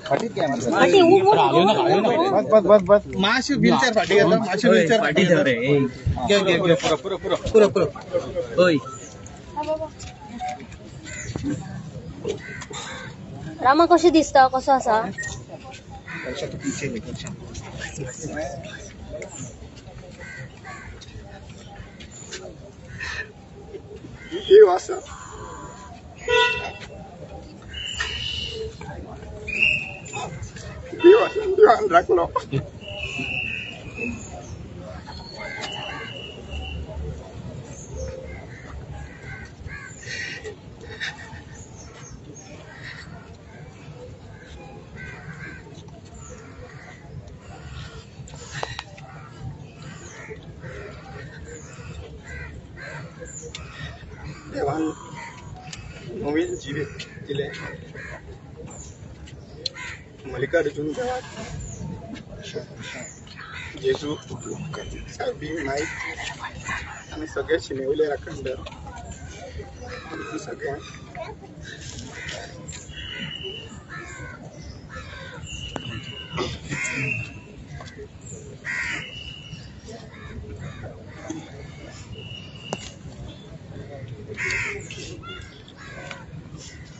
फाटी बस माशी व्हीलचेअर फाटी घेता माशी व्हीलचेअर फाटी घे पुरो होय रामा कशी दिसता कसो आसा हे वासा देवान राखलो देवान नवीन जिवीत दिले मल्लिकार्जुन देवाक जेजू साहेबी नाईक आणि सगळे शिमेवले अखंड सगळे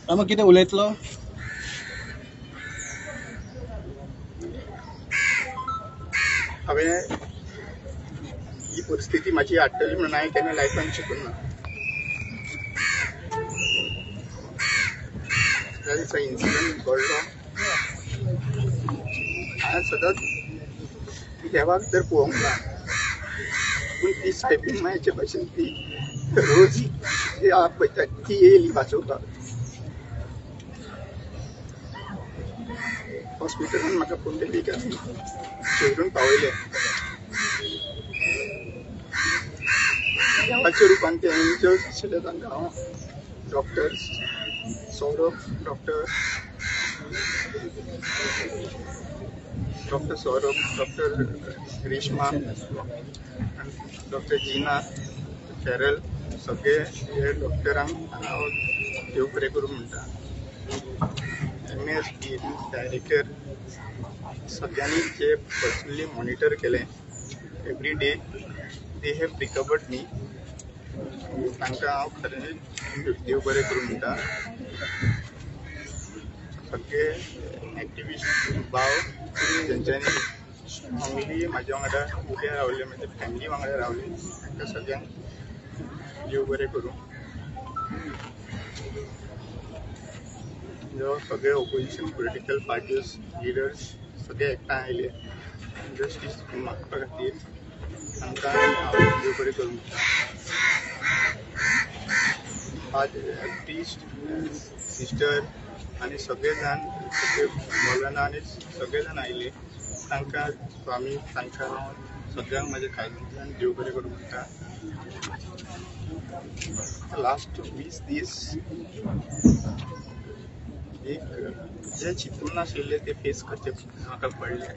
रामा कितें उलयतलो हांवें ही परिस्थिती माझी हाडटली म्हणून हांवें केन्ना लायफान शिकूंक ना दिसा इन्सिडंट घडलो हांवें सदांच देवाक तर पळोवंक ना पूण ती सायबीण मायचे भाशेन ती रोज पळयता ती येयली वाचोवपाक हॉस्पिटलान म्हाका पुंडलीक शेवरून पावयले देवाच्या रुपान ते एंजल्स आशिल्ले तांकां हांव doctors Saurabh doctor Saurabh doctor Grishma doctor Jeena Feral सगळे हे डॉक्टरांक हांव देव बरें करूं म्हणटा MS डायरेक्टर सगळ्यांनी जे पर्सनली मॉनिटर केले every day they have recovered me तांकां हांव खरें देव बरें करूं म्हणटा सगळे एक्टिविस्ट भाव जेंच्यांनी फॅमिली म्हाज्या वांगडा उबे रावले म्हणजे फॅमिली वांगडा रावले तांकां सगळ्यांक देव बरें करूं सगळे ऑपोजिशन पॉलिटिकल पार्टीज लिडर्स सगळे एकठांय आयले जस्टीस मागपा खातीर तांकां हांव देव बरें करूं आज प्रिस्ट सिस्टर आनी सगळे जाण सगळे मौलाना आनी सगळे जाण आयले तांकां स्वामी तांकां हांव सगळ्यांक म्हाज्या खायल्यान देव बरें करूं म्हणटा लास्ट 20 दीस एक जे चिंतून नाशिल्ले ते फेस करचे म्हाका पडले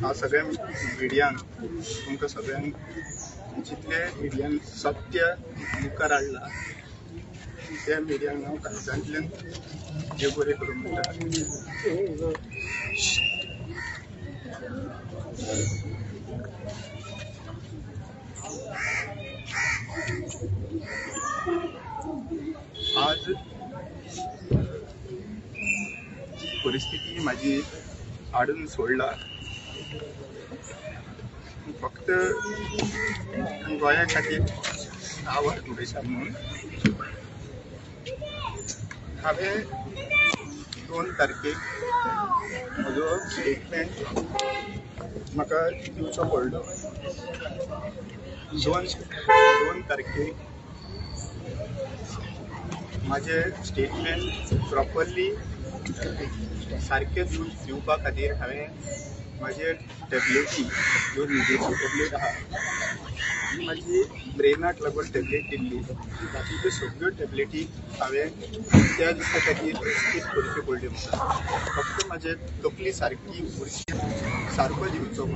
हांव सगळ्या मिडियांक तुमकां सगळ्यांक जितले मिडियान सत्य मुखार हाडला त्या मिडियांक हांव काळजांतल्यान देव बरें करूं म्हणटा आज परिस्थिती माझी हाडून सोडला फक्त गोंया खातीर आवाज उडयता म्हणून हांवें 2 तारखेक म्हजो स्टेटमेंट म्हाका दिवचो पडलो 2 तारखेक माझे स्टेटमेंट प्रॉपरली सारखे दिवपा खातीर हांवें माझे टॅबलेटी ज्यो न्हिदेच्यो टॅबलेट आहा माझी ब्रेनाक लागून टॅबलेट दिल्ली बाकीच्यो सगळ्यो टॅबलेटी हांवें त्या दिसा खातीर स्कीप करच्यो पडल्यो म्हाका फक्त म्हाजे तकली सारकी उरची सारको दिवचो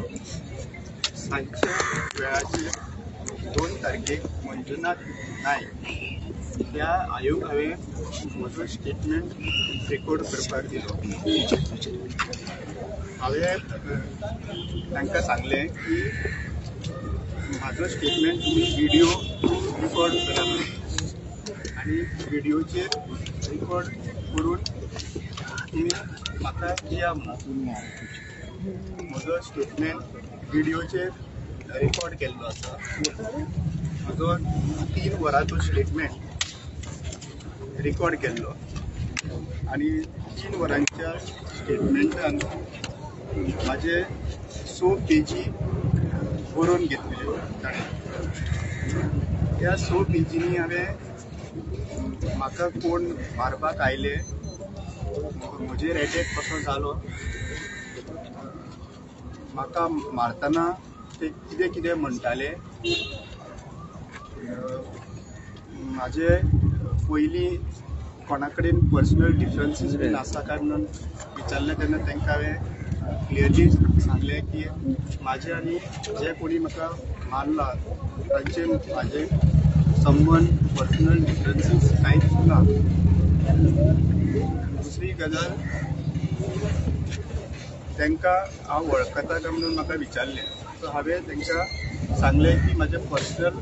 सांजच्या वेळाचेर 2 तारखेक मंजुनाथ नायक त्या आयोग हांवें म्हजो स्टेटमेंट रेकॉर्ड करपाक दिलो. हांवें तांकां सांगलें की म्हाजो स्टेटमेंट तुमी व्हिडिओ रिकॉर्ड करात आनी व्हिडिओचेर रिकॉर्ड करून तुमी म्हाका दिया म्हणून. म्हजो स्टेटमेंट व्हिडिओचेर रेकॉर्ड केल्लो आसा. म्हजो 3 वरांचो स्टेटमेंट रेकॉर्ड केल्लो आनी 3 वरांच्या स्टेटमेंटान म्हाजे 6 पेजी बरोवन घेतल्यो ताणें. त्या 6 पेजींनी हांवें म्हाका कोण मारपाक आयले, म्हजेर एटॅक कसो जालो, म्हाका मारतना ते कितें कितें म्हणटाले, म्हाजे पयलीं कोणा कडेन पर्सनल डिफरन्सीस बीन आसा काय म्हणून विचारलें तेन्ना तांकां हांवें क्लियरली सांगलें की म्हाजे आनी जे कोणी म्हाका मारला तांचे म्हाजे संबंद पर्सनल डिफरन्सीस कांयच ना. दुसरी गजाल, तांकां हांव वळखता काय म्हणून म्हाका विचारलें. सो हांवें तांकां सांगलें की म्हाजे पर्सनल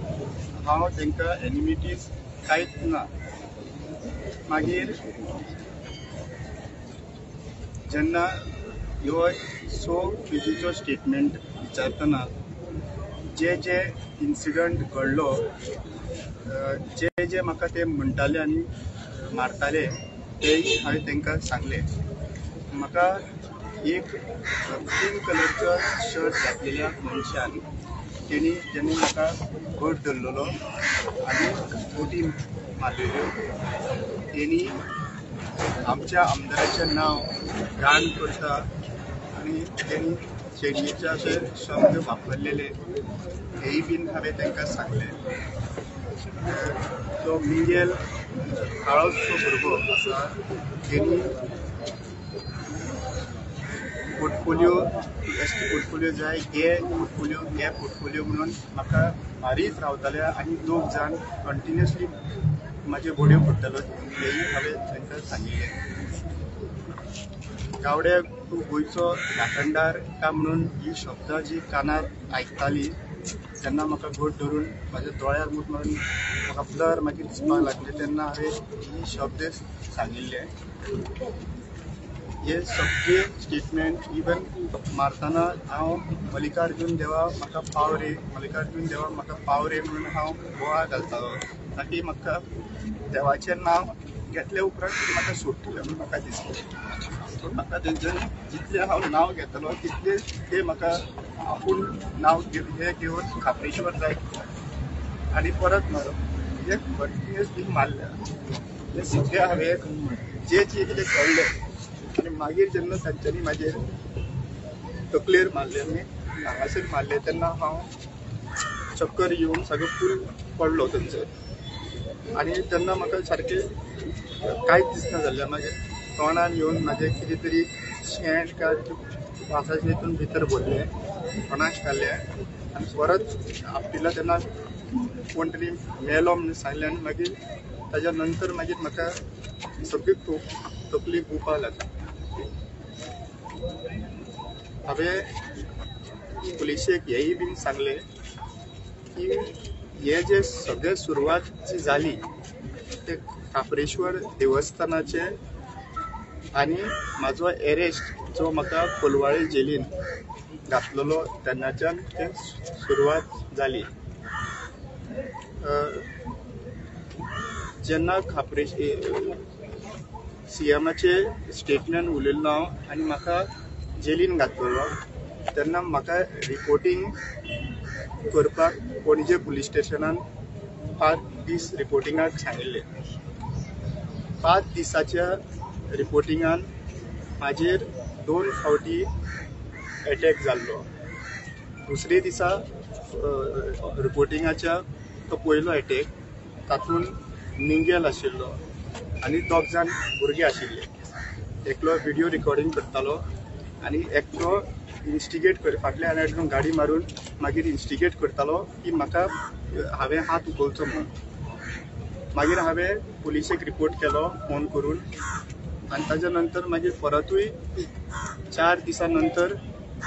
हांव तांकां एनिमिटीज कांयच ना. मागीर जेन्ना ह्यो 6 पेजीचो स्टेटमेंट विचारतना जे जे इन्सिडंट घडलो, जे जे म्हाका ते म्हणटाले आनी मारताले तेय हांवें तांकां सांगलें. म्हाका एक पिंक कलरचो शर्ट घातलेल्या मनशान तेणी जेन्ना म्हाका घट धरलेलो आनी बोटी मारलेल्यो, तेणी आमच्या आमदाराचें नांव घाण करता आनी तेणी शेडयेचे अशे शब्द वापरलेले हेय बीन हांवें तांकां सांगलें. तो मिगेल काळोसो भुरगो आसा, तेणी पोर्टफोलिओ पोर्टफोलिओ जाय, घे पोर्टफोलिओ म्हणून म्हाका मारीत रावताले आनी 2 जाण कंटिन्युअसली म्हाजे बोड्यो फोडटालो हेय हांवें तांकां सांगिल्लें. गावड्या तूं गोंयचो लाखणदार काय म्हणून ही शब्दां जी कानार आयकताली तेन्ना म्हाका घट धरून म्हाज्या दोळ्यार मूत मारून म्हाका ब्लर मागीर दिसपाक लागले. तेन्ना हांवें ही शब्द सांगिल्ले. हे सगळे स्टेटमेंट इवन मारतना हांव मल्लिकार्जून देवा म्हाका पाव रे, मल्लिकार्जून देवा म्हाका पाव रे म्हणून हांव बोवाळ घालतालो, ताकी म्हाका देवाचें नांव घेतले उपरांत म्हाका सोडटले म्हणून म्हाका दिसलें. सो म्हाका तेंच्यांनी जितलें हांव नांव घेतलो तितलें ते म्हाका आपूण नांव हे घेवन खात्रेश्वर जाय आनी परत मारप हे कंटिन्युअसली मारल्या. हे सगळें हांवें जे जे कितें कळ्ळें आनी मागीर जेन्ना तांच्यांनी म्हाजेर तकलेर मारले आनी हांगासर मारले तेन्ना हांव चक्कर येवन सगळो फूल पडलो थंयसर. आनी तेन्ना म्हाका सारकें कांयच दिसना जाल्लें. म्हाज्या तोंडान येवन म्हाजें कितें तरी शेण काय वासाचें हितून भितर भरलें, तोंडाक घालें आनी परत आपटिला तेन्ना कोण तरी मेलो म्हणून सांगलें. आनी मागीर ताज्या नंतर मागीर म्हाका सगळी तकली गुवपाक लागली. हांवें पुलिशेक हेय बीन सांगलें की हे जे सगळे सुरवात जी जाली ते खापरेश्वर देवस्थानाचे आनी म्हाजो एरेस्ट जो म्हाका कोलवाळे जेलीन घातलेलो तेन्नाच्यान ते सुरवात जाली. जेन्ना सीएमाचे स्टेटमेंट उलयल्लो हांव आनी म्हाका जेलीन घातलेलो तेन्ना म्हाका रिपोर्टींग करपाक पणजे पुलीस स्टेशनान 5 दीस रिपोर्टिंगाक सांगिल्ले. 5 दिसाच्या रिपोर्टिंगान म्हाजेर 2 फावटी एटॅक जाल्लो. दुसरे दिसा रिपोर्टिंगाच्या तो पयलो एटॅक, तातूंत मिंगेल आशिल्लो आनी 2 जाण भुरगे आशिल्ले. एकलो व्हिडिओ रिकॉर्डिंग करतालो आनी एकलो इन्स्टिगेट फाटल्या आनी गाडी मारून मागीर इन्स्टिगेट करतालो की म्हाका हांवें हात उखलचो म्हणून. मागीर हांवें पुलिसेक रिपोर्ट केलो फोन करून आनी ताज्या नंतर मागीर परतूय 4 दिसां नंतर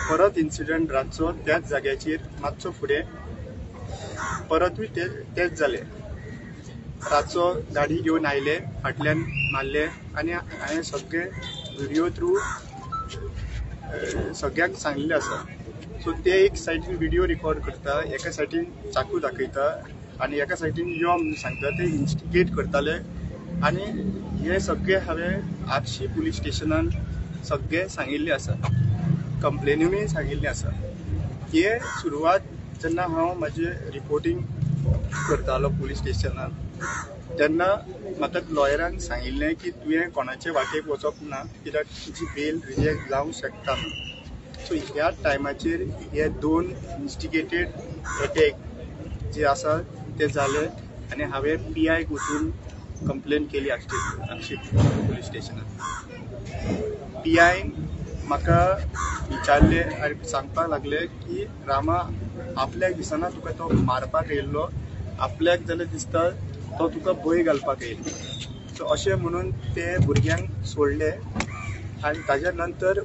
परत इन्सिडंट रातचो त्याच जाग्याचेर मातसो फुडें परतूय तेच जालें. रातचो गाडी घेवन आयले, फाटल्यान मारले आनी हांवें सगळे व्हिडिओ थ्रू सगळ्यांक सांगलें आसा. सो ते एक सायडीन व्हिडिओ रिकॉर्ड करता, एका सायडीन चाकू दाखयता आनी एका सायडीन यो म्हणून सांगता, ते इन्स्टिगेट करताले. आनी हे सगळे हांवें आगशी पुलीस स्टेशनान सगळे सांगिल्लें आसा, कंप्लेनीनूय सांगिल्लें आसा. हे सुरवात जेन्ना हांव म्हाजें रिपोर्टींग करतालो पुलीस स्टेशनान तेन्ना म्हाका लॉयरान सांगिल्लें की तुवें कोणाचे वाटेक वचप ना, कित्याक तुजी बेल रिजेक्ट जावंक शकता म्हणून. सो ह्या टायमाचेर हे 2 इन्स्टिगेटेड अटॅक जे आसा ते जाले आनी हांवें PIक वचून कंप्लेन केली आगशी पुलीस स्टेशनान. PIन म्हाका विचारले आनी सांगपाक लागले की रामा, आपल्याक दिसना तुका तो मारपाक येयल्लो, आपल्याक जाल्यार दिसता तो तुका भंय घालपाक येयल्लो. सो अशें म्हणून ते भुरग्यांक सोडले आनी ताज्या नंतर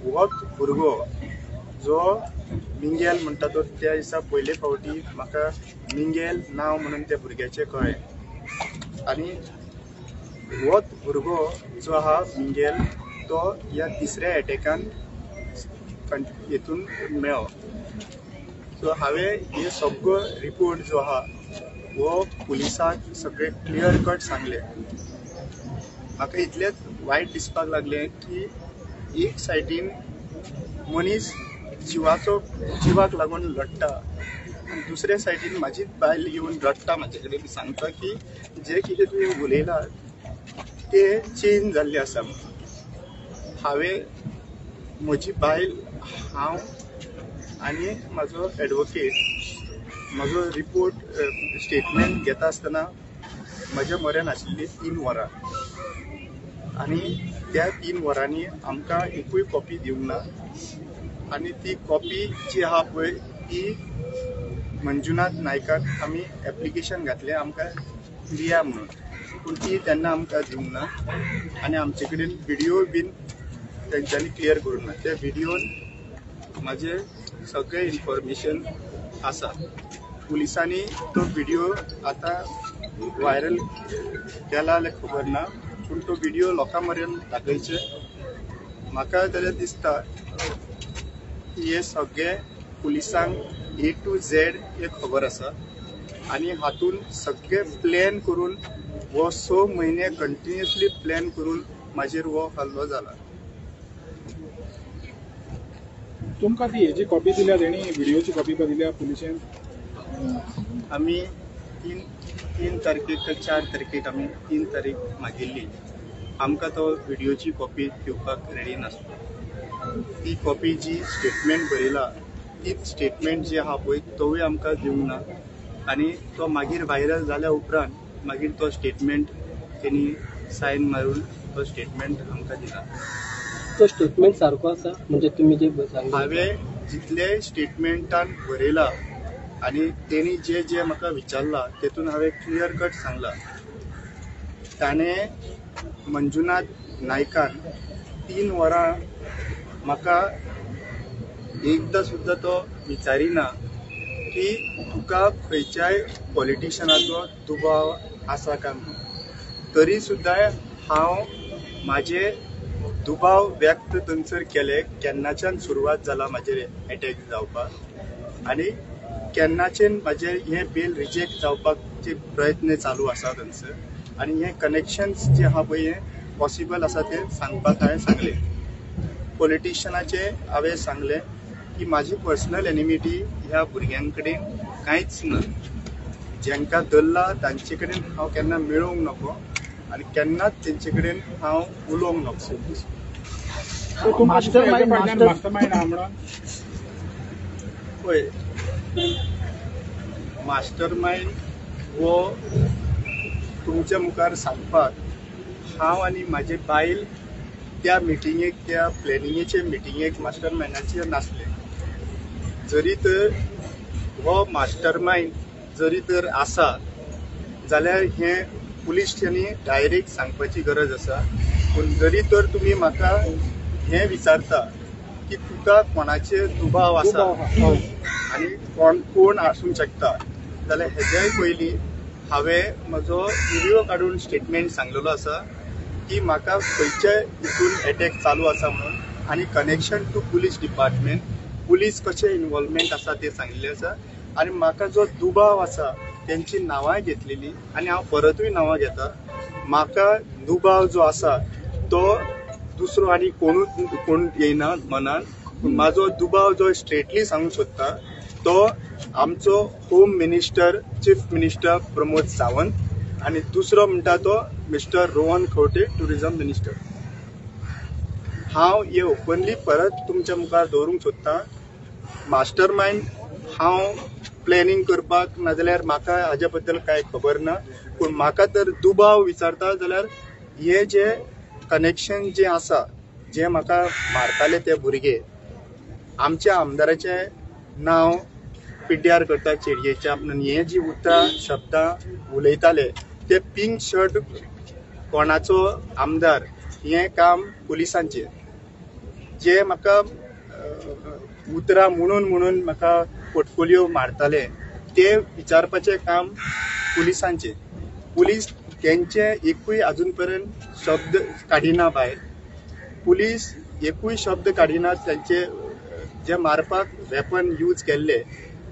होच भुरगो जो मिंगेल म्हणटा तो त्या दिसा पयले फावटी म्हाका मिंगेल नांव म्हणून त्या भुरग्याचें कळ्ळें. आनी होच भुरगो जो आहा मिंगेल तो ह्या 3ऱ्या एटॅकान हेतून मेळ्ळो. सो हांवें हे सगळो रिपोर्ट जो आहा वो पुलिसाक सगळे क्लियर कट सांगले. म्हाका इतलेंच वायट दिसपाक लागलें की एक सायडीन मनीस जिवाक लागून लढटा आनी दुसऱ्या सायडीन म्हाजीच बायल येवन रडटा म्हाजे कडेन, सांगता की जे कितें तुवें उलयलां ते चेंज जाल्लें आसा. हांवें म्हजी बायल, हांव आनी म्हाजो एडवोकेट म्हजो रिपोर्ट स्टेटमेंट घेता आसतना म्हज्या म्हऱ्यान आशिल्ली 3 वरां आनी त्या 3 वरांनी आमकां एकूय कॉपी दिवंक ना. आनी ती कॉपी जी आहा पळय ती मंजुनाथ नायकाक आमी एप्लिकेशन घातलें आमकां दिया म्हणून, पूण ती तेन्ना आमकां दिवंक ना. आनी आमचे कडेन व्हिडिओ बीन तेंच्यांनी क्लियर करूंक ना. त्या व्हिडिओन म्हाजें सगळें इन्फॉर्मेशन आसा. पुलिसांनी तो व्हिडिओ आतां व्हायरल केला जाल्यार खबर ना, पूण तो व्हिडिओ लोकां मेरेन दाखयचे. म्हाका जाल्यार दिसता की हे सगळे पुलिसांक A to Z हे खबर आसा आनी हातून सगळे प्लॅन करून वो 6 म्हयने कंटिन्युअसली प्लॅन करून म्हाजेर वो हल्लो जाला. तुमकां ती हेची कॉपी दिल्या, तेणी व्हिडिओची कॉपी दिल्या पुलिशेन? आमी 3 तारखेक काय 4 तारखेक आमी 3 तारीख मागिल्ली. आमकां तो व्हिडिओची कॉपी दिवपाक रेडी नासलो. ती कॉपी जी स्टेटमेंट बरयला तीच स्टेटमेंट जी आहा पळय तोवूय आमकां दिवंक ना. आनी तो मागीर व्हायरल जाल्या उपरांत मागीर तो स्टेटमेंट तेणी सायन मारून तो स्टेटमेंट आमकां दिला. तो स्टेटमेंट सारको आसा म्हणजे तुमी जे हांवें जितले स्टेटमेंटान बरयला आनी तेणी जे म्हाका विचारला तेतून हांवें क्लियर कट सांगला. ताणें मंजुनाथ नायकान 3 वरां म्हाका एकदां सुद्दां तो विचारिना की तुका खंयच्याय पॉलिटिशनाचो दुबाव आसा काय म्हणून. तरी सुद्दां हांव म्हाजे दुबाव व्यक्त थंयसर केले. केन्नाच्यान सुरवात जाला म्हाजेर एटॅक जावपाक आनी केन्नाच्यान म्हाजे हे बेल रिजेक्ट जावपाकचे प्रयत्न चालू आसा थंयसर. आनी हे कनेक्शन्स जे आहा पळय हे पॉसिबल आसा ते सांगपाक हांवें सांगले. पॉलिटिशनाचे हांवें सांगलें की म्हाजी पर्सनल एनिमिटी ह्या भुरग्यां कडेन कांयच ना. जेंकां धरला तांचे कडेन हांव केन्ना मेळूंक नको आनी केन्नाच तेंचे कडेन हांव उलोवंक नको. पळय, मास्टर मायंड वो तुमच्या मुखार सांगपाक हांव आनी म्हाजे बायल त्या मिटिंगेक, त्या प्लॅनिंगेचे मिटिंगेक मास्टर मायंडाचे नासले. जरी तर हो मास्टर मायंड जरी तर आसा जाल्यार हें पुलिसांनी डायरेक्ट सांगपाची गरज आसा. पूण जरी तर तुमी म्हाका हें विचारता की तुका कोणाचेर दुबाव आसा आनी कोण आसूंक शकता, जाल्यार हेज्याय पयलीं हांवें म्हजो व्हिडिओ काडून स्टेटमेंट सांगलेलो आसा की म्हाका खंयच्याय हितून अटॅक चालू आसा म्हणून, आनी connection to police department, police कशें इन्वॉल्वमेंट आसा तें सांगिल्लें आसा. आनी म्हाका जो दुबाव आसा तेंची नांवांय घेतलेली आनी हांव परतूय नांवां घेता. म्हाका दुबाव जो आसा तो दुसरो आनी कोण येयना मनान, पूण म्हाजो दुबाव जो स्ट्रेटली सांगूंक सोदता तो आमचो home minister, chief minister Pramod Sawant, आनी दुसरो म्हणटा तो mister Rohan Khaunte, tourism minister. हांव हे ओपनली परत तुमच्या मुखार दवरूंक सोदतां. मास्टर मायंड हांव प्लॅनिंग करपाक नाजाल्यार म्हाका हाज्या बद्दल कांय खबर ना, पूण म्हाका तर दुबाव विचारता जाल्यार हे जे कनेक्शन जे आसा, जे म्हाका मारताले ते भुरगे, आमच्या आमदाराचें नांव पिड्ड्यार करता चेडयेच्या म्हणून हे जी उतरां शब्दां उलयताले ते पिंक शर्ट कोणाचो आमदार, हें काम पुलिसांचें. जे म्हाका उतरां म्हणून म्हाका पोर्टफोलिओ मारताले ते विचारपाचें काम पुलिसांचें. पुलीस तेंचे एकूय आजून पर्यंत शब्द काडिना भायर. पुलीस एकूय शब्द काडिना तेंचे जे मारपाक वेपन यूज केल्ले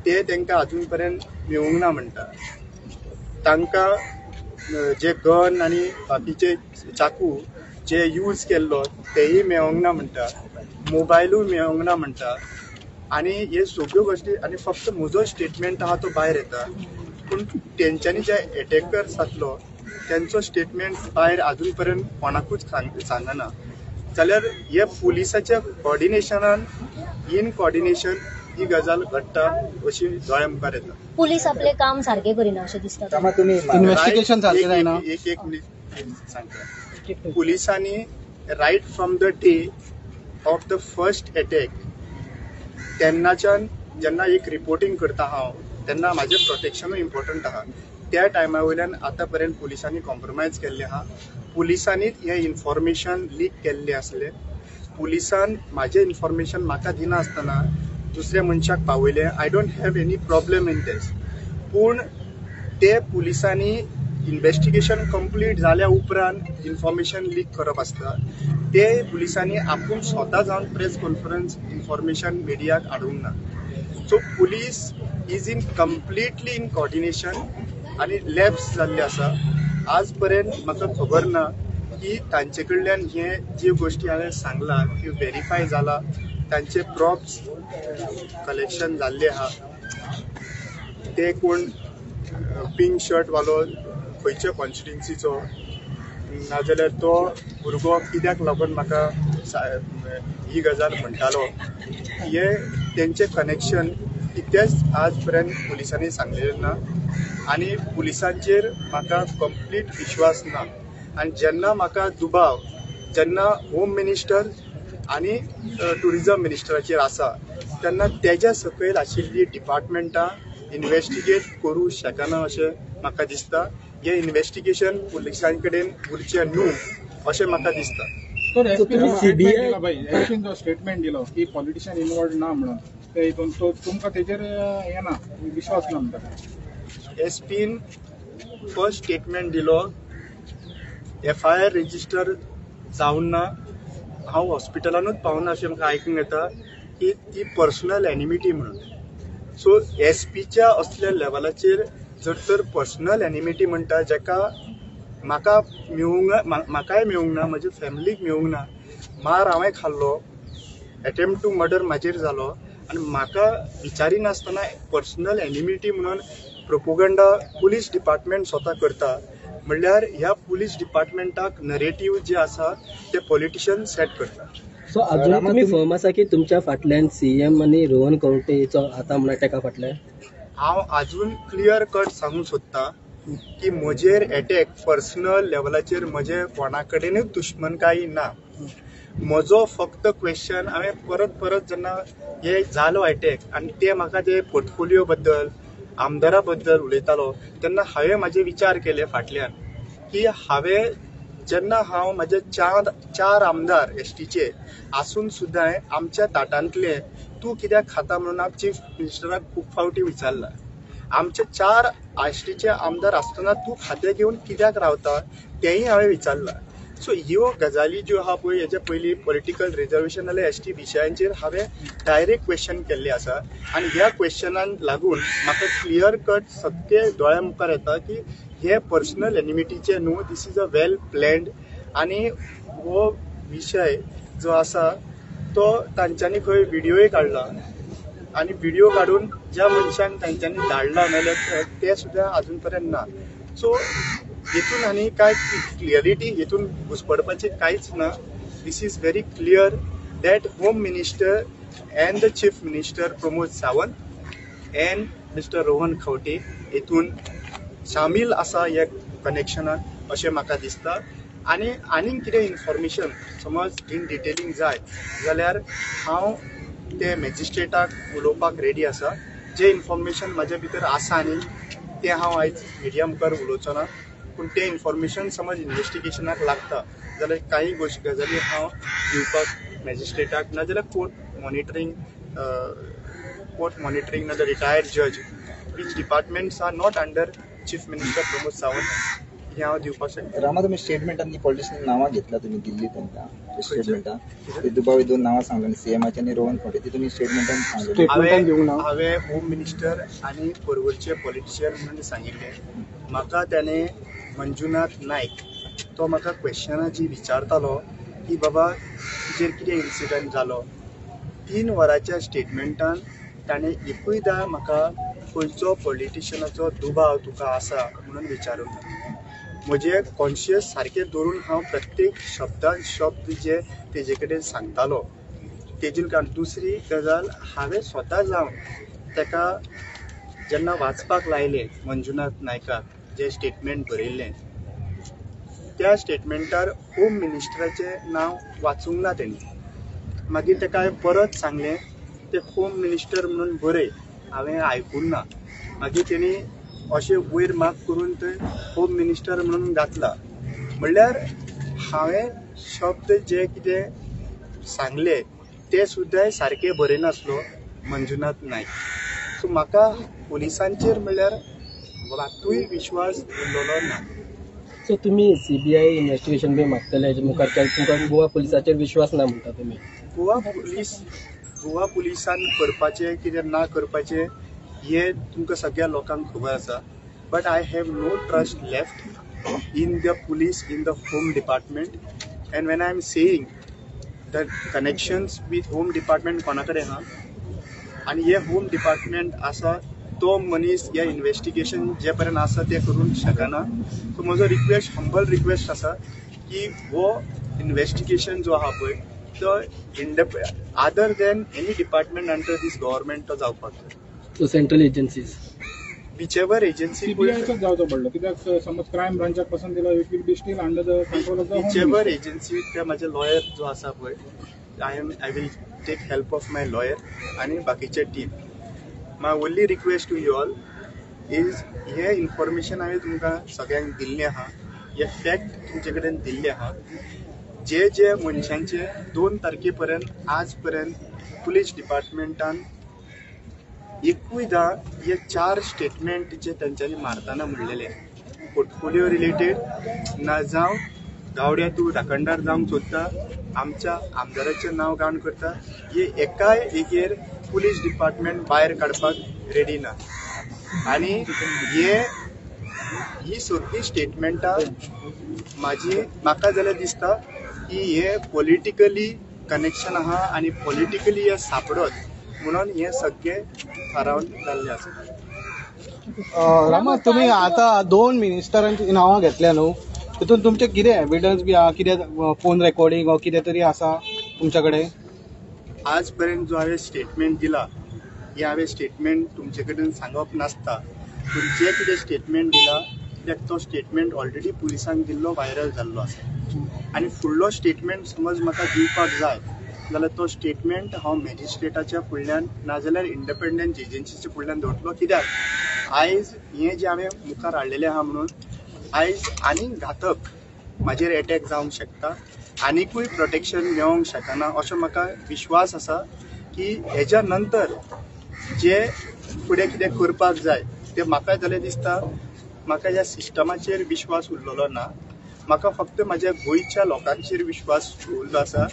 ते तांकां आजून पर्यंत मेळूंक ना म्हणटा. तांकां जे गन आनी बाकीचे चाकू जे यूज केल्लो तेय मेळोंक ना म्हणटा, मोबायलूय मेळोंक ना म्हणटा. आनी हे सगळ्यो गोश्टी, आनी फक्त म्हजो स्टेटमेंट आहा तो भायर येता, पूण तेंच्यांनी जे एटॅकर्स आसलो तेंचो स्टेटमेंट भायर आजून पर्यंत कोणाकूच सांगना. जाल्यार हे पुलिसाच्या कॉर्डिनेशनान इन कॉर्डिनेशन ही गजाल घडटा अशी दोळ्या मुखार येता. पुलीस आपले काम सारखे करिना अशें दिसता. इन्व्हेस्टिगेशन सारकें जायना. एक मिनिट सांगता. पुलिसांनी right from the day of the first attack तेन्नाच्यान जेन्ना एक रिपोर्टिंग करता हांव तेन्ना म्हाजें प्रोटेक्शनूय इम्पॉर्टंट आहा. त्या टायमा वयल्यान आतां पर्यंत पुलिसांनी कॉम्प्रोमायज केल्लें आहा. पुलिसांनीच हें इन्फॉर्मेशन लीक केल्लें आसलें. पुलिसान म्हाजें इन्फॉर्मेशन म्हाका दिना आसतना दुसऱ्या मनशाक पावयलें. I don't have any problem in this. पूण ते पुलिसांनी इन्व्हेस्टिगेशन कंप्लीट जाल्या उपरांत इन्फॉर्मेशन लीक करप आसता. ते पुलिसांनी आपूण स्वता जावन प्रेस कॉन्फरन्स इन्फॉर्मेशन मिडियाक हाडूंक ना. So police is in completely in coordination आनी लॅप्स जाल्ले आसा. आज पर्यंत म्हाका खबर ना की तांचे कडल्यान हे ज्यो गोश्टी हांवें सांगला त्यो व्हेरीफाय जाला, तांचे प्रॉप्स कलेक्शन जाल्ले आहा. ते कोण पिंक शर्ट वालो खंयच्या कॉन्स्टिट्युन्सीचो, नाजाल्यार तो भुरगो कित्याक लागून म्हाका ही गजाल म्हणटालो, हे तेंचे कनेक्शन कितेंच आज पर्यंत पुलिसांनी सांगलेलें ना. आनी पुलिसांचेर म्हाका कंप्लीट विश्वास ना. आनी जेन्ना म्हाका दुबाव जेन्ना होम मिनिस्टर आनी टुरिझम मिनिस्टराचेर आसा तेन्ना तेज्या सकयल आशिल्ली डिपार्टमेंटां इन्व्हेस्टिगेट करूं शकना अशें म्हाका दिसता. हे इन्व्हेस्टिगेशन पुलिसां कडेन उरचें न्हू अशें म्हाका दिसता. एसपीन जो स्टेटमेंट दिलो की पॉलिटिशियन इन्वॉल्व ना म्हणून, ते हितून तुमकां तेजेर हे ना, विश्वास ना म्हणटा. एसपीन फर्स्ट स्टेटमेंट दिलो, FIR रेजिस्टर जावन ना, हांव हॉस्पिटलानूच पावना अशें म्हाका आयकूंक येता की ती पर्सनल एनिमिटी म्हणून. सो एसपीच्या असल्या लेवलाचेर जर तर पर्सनल एनिमिटी म्हणटा जेका म्हाका म्हाकाय मेळूंक ना, म्हज्या फॅमिलीक मेळूंक ना. मार हांवें खाल्लो, अटेम्प्ट टू मर्डर म्हाजेर जालो, आनी म्हाका विचारिनासतना पर्सनल एनिमिटी म्हणून प्रोपोगंडा पुलीस डिपार्टमेंट स्वता करता. म्हणल्यार ह्या पुलीस डिपार्टमेंटाक नरेटिव्ह जे आसा ते पॉलिटिशियन सेट करता. सो अजून तुमी फर्म आसा की तुमच्या फाटल्यान CM आनी रोहन खंवटेचो आतां म्हणल्यार तेका फाटल्यान? हांव अजून क्लियर कट सांगूंक सोदतां की म्हजेर अटॅक पर्सनल लेवलाचेर म्हजे कोणा कडेनूच दुश्मनकायी ना. म्हजो फक्त क्वेश्चन, हांवें परत जेन्ना हे जालो अटॅक आनी ते म्हाका जे पोर्टफोलिओ बद्दल आमदारा बद्दल उलयतालो तेन्ना हांवें म्हाजे विचार केले फाटल्यान की हांवें जेन्ना हांव म्हाजे चार आमदार एसटीचे आसून सुद्दां आमच्या ताटांतले तूं कित्याक खाता म्हणून हांव चीफ मिनिस्टराक खूब फावटी विचारला. आमचे 4 एसटीचे आमदार आसतना तूं खातें घेवन कित्याक रावता तेंय हांवें विचारला. सो ह्यो गजाली ज्यो आहा पळय हेच्या पयलीं पॉलिटिकल रिजर्वेशन नाल्यार एसटी विशयांचेर हांवें डायरेक्ट क्वेश्चन केल्ले आसा आनी ह्या क्वेश्चनाक लागून म्हाका क्लियर कट सत्य दोळ्या मुखार येता की हे पर्सनल एनिमिटीचे न्हू, this is a well planned आनी हो विशय जो आसा तो तांच्यांनी खंय व्हिडियोय काडला आनी व्हिडियो काडून ज्या मनशांक तांच्यांनी धाडला नाल्यार ते सुद्दां अजून पर्यंत ना. सो हेतून आनी काय क्लियरिटी हेतून घुसपडपाचें कांयच ना. This is very clear that home minister and the chief minister Pramod Sawant and mister Rohan Khaunte हेतून शामील आसा ह्या कनेक्शनाक अशें म्हाका दिसता. आनी आनीक कितें इन्फॉर्मेशन समज इन डिटेलिंग जाय जाल्यार हांव ते मॅजिस्ट्रेटाक उलोवपाक रेडी आसा. जे इन्फॉर्मेशन म्हाजे भितर आसा न्ही तें हांव आयज मिडिया मुखार उलोवचो ना, पूण तें इन्फॉर्मेशन समज इन्व्हेस्टिगेशनाक लागता जाल्यार काही गजाली हांव दिवपाक मॅजिस्ट्रेटाक नाजाल्यार कोर्ट मॉनिटरींग नाजाल्यार रिटायर्ड जज which departments are not under chief minister Pramod Sawant हे हांव दिवपाक शकता. रामा तुम्ही स्टेटमेंटांनी पॉलिटिशियन नांवां घेतला तुम्ही दिल्ली तांकां स्टेटमेंटां दुबावी 2 नांवां सांगली सीएमाचे आनी रोहन खंवटे ती तुमी स्टेटमेंटान सांगली. हांवें होम मिनिस्टर आनी पर्वरचे पॉलिटिशियन म्हणून सांगिल्ले. म्हाका त्याने मंजुनाथ नायक तो म्हाका क्वेश्चनां जी विचारतालो की बाबा तुजेर कितें इन्सिडंट जालो 3 वरांच्या स्टेटमेंटान ताणें एकूयदां म्हाका खंयचो पॉलिटिशियनाचो दुबाव तुका आसा म्हणून विचारूंक ना. म्हजे कॉन्शियस सारकें धरून हांव प्रत्येक शब्दान शब्द जे तेजे कडेन सांगतालो तेजे कारण. दुसरी गजाल हांवें स्वता जावन ताका जेन्ना वाचपाक लायलें मंजुनाथ नायकाक जे स्टेटमेंट बरयल्लें त्या स्टेटमेंटार होम मिनिस्टराचें नांव वाचूंक ना तेणी. मागीर ताका हांवें परत सांगलें ते होम मिनिस्टर म्हणून बरय, हांवें आयकूंक ना. मागीर तेणी अशें वयर माग करून थंय होम मिनिस्टर म्हणून घातला. म्हणल्यार हांवें शब्द जे कितें सांगले ते सुद्दां सारके बरयनासलो मंजुनाथ नायक. सो म्हाका पुलिसांचेर म्हणल्यार मात्तूय विश्वास उरलेलो ना. सो तुम्ही सीबीआय इन्व्हेस्टिगेशन बी मागतले हेजे मुखार तुमकां गोवा पुलिसाचेर विश्वास ना म्हणटा तुमी. गोवा पुलिसान करपाचें कितें ना करपाचें हे तुमकां सगळ्या लोकांक खबर आसा. But I have no trust left in the police in the home department. And when I am saying the connections with home department कोणा कडेन आहा आनी हे होम डिपार्टमेंट आसा तो मनीस ह्या इन्व्हेस्टिगेशन जे पर्यंत आसा ते करूंक शकना. सो म्हजो हंबल रिक्वेस्ट आसा की हो इन्व्हेस्टिगेशन जो आहा पळय तो other than any department under this government तो जावपाक जाय. So central agencies whichever agency सीबीआयचाच जावचो पडलो कित्याक समज क्रायम ब्रांचाक पसंत दिला it will be still under the control of the whichever agency ते माझे लॉयर जो आसा पळय I will take help of my lawyer आनी बाकीचे team. My only request to you all is हे इन्फॉर्मेशन हांवें तुमकां सगळ्यांक दिल्लें आहा, हे फॅक्ट तुमचे कडेन दिल्ले आहा. जे मनशांचे 2 तारखे पर्यंत आज पर्यंत पुलीस डिपार्टमेंटान एकूयदां हे 4 स्टेटमेंट जे तांच्यांनी मारतना म्हणलेले पोर्टफोलिओ रिलेटेड ना जावं गावड्या तूं राखणदार जावंक सोदता आमच्या आमदाराचें नांव घाण करता हे एकाय एकेर पुलीस डिपार्टमेंट भायर काडपाक रेडी ना. आनी ही सगळीं स्टेटमेंटां म्हाका जाल्यार दिसता की हे पॉलिटिकली कनेक्शन आहा आनी पॉलिटिकली हे सापडत म्हणून हे सगळे थारावन जाल्ले आसा. रामा तुम्ही आता 2 मिनिस्टरांची नांवां घेतल्या न्हू तितून तुमचे कितें एविडन्स बी आहा कितें फोन रेकॉर्डिंग वा कितें तरी आसा तुमच्या कडेन? आज पर्यंत जो हांवें स्टेटमेंट दिला हे हांवें स्टेटमेंट तुमचे कडेन सांगप नासता. पूण जे कितें स्टेटमेंट दिला कित्याक तो स्टेटमेंट ऑलरेडी पुलिसांक दिल्लो व्हायरल जाल्लो आसा. आनी फुडलो स्टेटमेंट समज म्हाका दिवपाक जाय जाल्यार तो स्टेटमेंट हांव मॅजिस्ट्रेटाच्या फुडल्यान नाजाल्यार इंडिपेंडंट एजन्सीच्या फुडल्यान दवरतलो. कित्याक आयज हें जें हांवें मुखार हाडलेलें आहा म्हणून आयज आनीक घातक म्हाजेर अटॅक जावंक शकता, आनीकूय प्रोटेक्शन मेळोंक शकना असो म्हाका विश्वास आसा की हेज्या नंतर जे फुडें कितें करपाक जाय ते म्हाका जाल्यार दिसता म्हाका ह्या सिस्टमाचेर विश्वास उरलेलो ना, म्हाका फक्त म्हाज्या गोंयच्या लोकांचेर विश्वास उरलो आसा.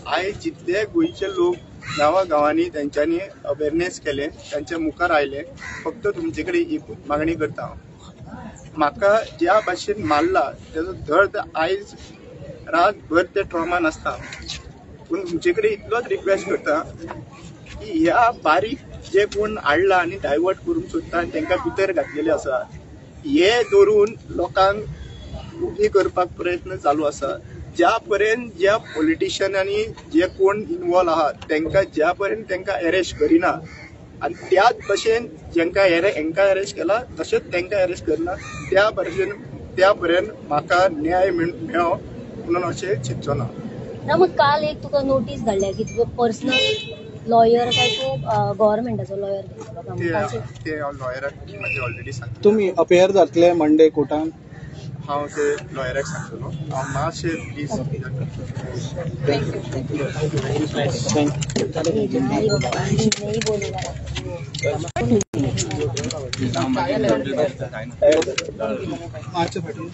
आयज जितले गोंयचे लोक गांवांनी तेंच्यांनी अवेरनेस केले, त्यांच्या मुखार आयले, फक्त तुमचे कडेन एकूच मागणी करता, म्हाका ज्या भाशेन मारला तेजो दर्द आयज रातभर ते ट्रॉमान आसता, पूण तुमचे कडेन इतलोच रिक्वेस्ट करता की ह्या बारीक जे कोण हाडला आनी डायवर्ट करूंक सोदता तांकां भितर घातलेले आसा, हे धरून लोकांक उबी करपाक प्रयत्न चालू आसा. ज्या पर्यंत ज्या पॉलिटिशियनांनी जे कोण इन्वॉल्व आहात तांकां ज्या पर्यंत तांकां अरेस्ट करिना आनी त्याच भशेन जेंकां हांकां अरेस्ट केला तशेंच तांकां अरेस्ट करना, त्या पर्यंत म्हाका न्याय मेळो म्हणून अशें चिंतचो ना. ना मग काल एक तुका नोटीस धाडल्या की तुका पर्सनल लॉयर काय तू गव्हर्नमेंटाचो लॉयर ते हांव लॉयराक म्हणजे ऑलरेडी सांगता. तुम्ही अपेयर जातले मंडे कोर्टान? हांव ते लॉयराक सांगतलो. हांव मातशें प्लीज नहीं बोलेगा. मागच्या फाटीन